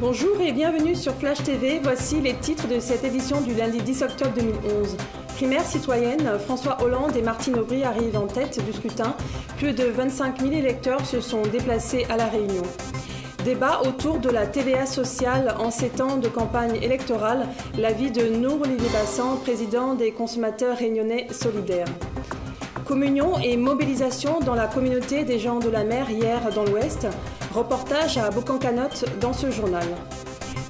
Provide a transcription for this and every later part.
Bonjour et bienvenue sur Flash TV. Voici les titres de cette édition du lundi 10 octobre 2011. Primaire citoyenne, François Hollande et Martine Aubry arrivent en tête du scrutin. Plus de 25 000 électeurs se sont déplacés à La Réunion. Débat autour de la TVA sociale en ces temps de campagne électorale. L'avis de Nour-Olivier Bassan, président des consommateurs réunionnais solidaires. Communion et mobilisation dans la communauté des gens de la mer hier dans l'Ouest. Reportage à Boucan-Canotte dans ce journal.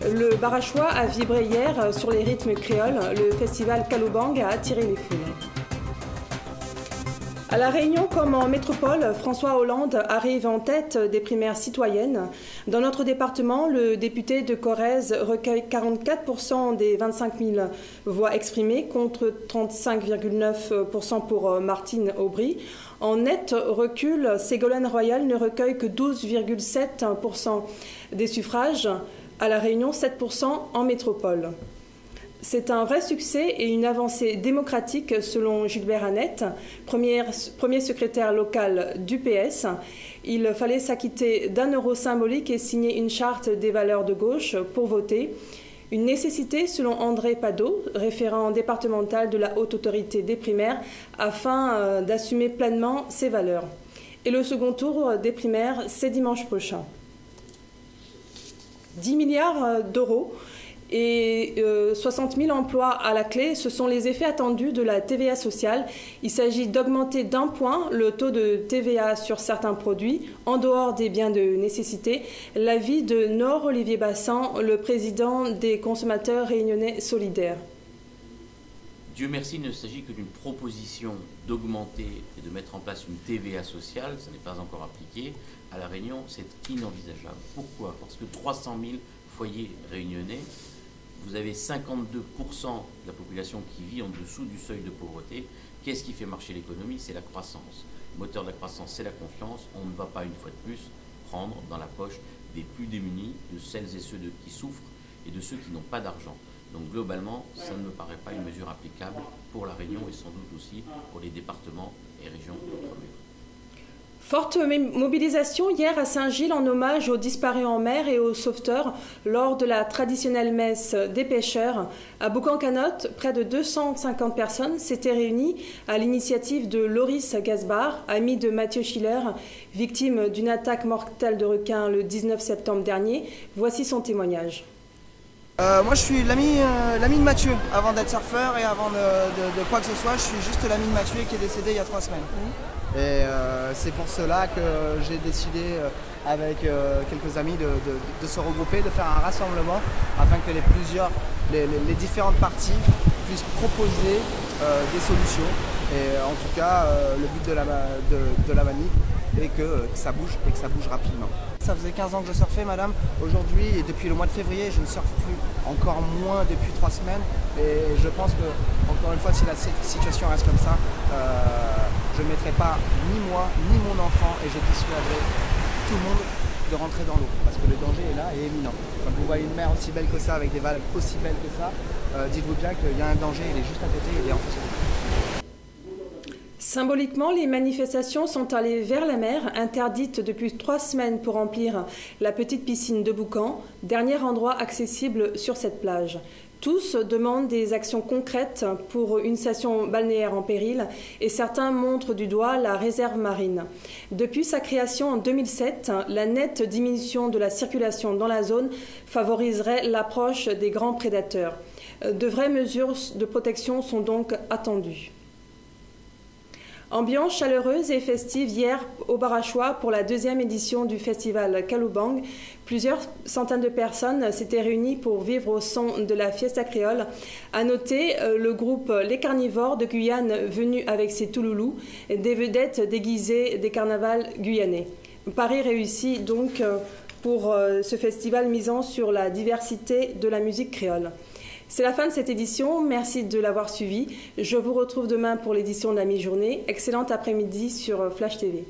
Le Barachois a vibré hier sur les rythmes créoles. Le festival Kaloubang a attiré les foules. À La Réunion comme en métropole, François Hollande arrive en tête des primaires citoyennes. Dans notre département, le député de Corrèze recueille 44% des 25 000 voix exprimées contre 35,9% pour Martine Aubry. En net recul, Ségolène Royal ne recueille que 12,7% des suffrages. À La Réunion, 7% en métropole. C'est un vrai succès et une avancée démocratique selon Gilbert Annette, premier secrétaire local du PS. Il fallait s'acquitter d'1 euro symbolique et signer une charte des valeurs de gauche pour voter. Une nécessité selon André Padeau, référent départemental de la Haute Autorité des primaires, afin d'assumer pleinement ces valeurs. Et le second tour des primaires, c'est dimanche prochain. 10 milliards d'euros et 60 000 emplois à la clé, ce sont les effets attendus de la TVA sociale. Il s'agit d'augmenter d'1 point le taux de TVA sur certains produits, en dehors des biens de nécessité. L'avis de Nour-Olivier Bassan, le président des consommateurs réunionnais solidaires. Dieu merci, il ne s'agit que d'une proposition d'augmenter et de mettre en place une TVA sociale. Ce n'est pas encore appliqué. À La Réunion, c'est inenvisageable. Pourquoi? Parce que 300 000 foyers réunionnais, vous avez 52% de la population qui vit en dessous du seuil de pauvreté. Qu'est-ce qui fait marcher l'économie? C'est la croissance. Le moteur de la croissance, c'est la confiance. On ne va pas, une fois de plus, prendre dans la poche des plus démunis, de celles et ceux qui souffrent et de ceux qui n'ont pas d'argent. Donc globalement, ça ne me paraît pas une mesure applicable pour La Réunion et sans doute aussi pour les départements et régions d'outre-mer. Forte mobilisation hier à Saint-Gilles en hommage aux disparus en mer et aux sauveteurs lors de la traditionnelle messe des pêcheurs. À Boucan-Canotte, près de 250 personnes s'étaient réunies à l'initiative de Loris Gasbar, ami de Mathieu Schiller, victime d'une attaque mortelle de requin le 19 septembre dernier. Voici son témoignage. Moi je suis l'ami de Mathieu, avant d'être surfeur et avant de quoi que ce soit, je suis juste l'ami de Mathieu qui est décédé il y a 3 semaines. Et c'est pour cela que j'ai décidé avec quelques amis de se regrouper, de faire un rassemblement afin que les différentes parties puissent proposer des solutions. Et en tout cas, le but de la manif est que ça bouge et que ça bouge rapidement. Ça faisait 15 ans que je surfais, madame. Aujourd'hui, et depuis le mois de février, je ne surfe plus, encore moins depuis 3 semaines. Et je pense que, encore une fois, si la situation reste comme ça, je ne mettrai pas ni moi, ni mon enfant, et je dissuaderai tout le monde de rentrer dans l'eau. Parce que le danger est là et éminent. Quand vous voyez une mer aussi belle que ça, avec des vagues aussi belles que ça, dites-vous bien qu'il y a un danger, il est juste à côté, il est en face de vous. Symboliquement, les manifestations sont allées vers la mer, interdites depuis 3 semaines pour remplir la petite piscine de Boucan, dernier endroit accessible sur cette plage. Tous demandent des actions concrètes pour une station balnéaire en péril et certains montrent du doigt la réserve marine. Depuis sa création en 2007, la nette diminution de la circulation dans la zone favoriserait l'approche des grands prédateurs. De vraies mesures de protection sont donc attendues. Ambiance chaleureuse et festive hier au Barachois pour la 2e édition du festival Kaloubang. Plusieurs centaines de personnes s'étaient réunies pour vivre au son de la fiesta créole. À noter le groupe Les Carnivores de Guyane venu avec ses touloulous, des vedettes déguisées des carnavals guyanais. Paris réussit donc pour ce festival misant sur la diversité de la musique créole. C'est la fin de cette édition, merci de l'avoir suivi. Je vous retrouve demain pour l'édition de la mi-journée. Excellent après-midi sur Flash TV.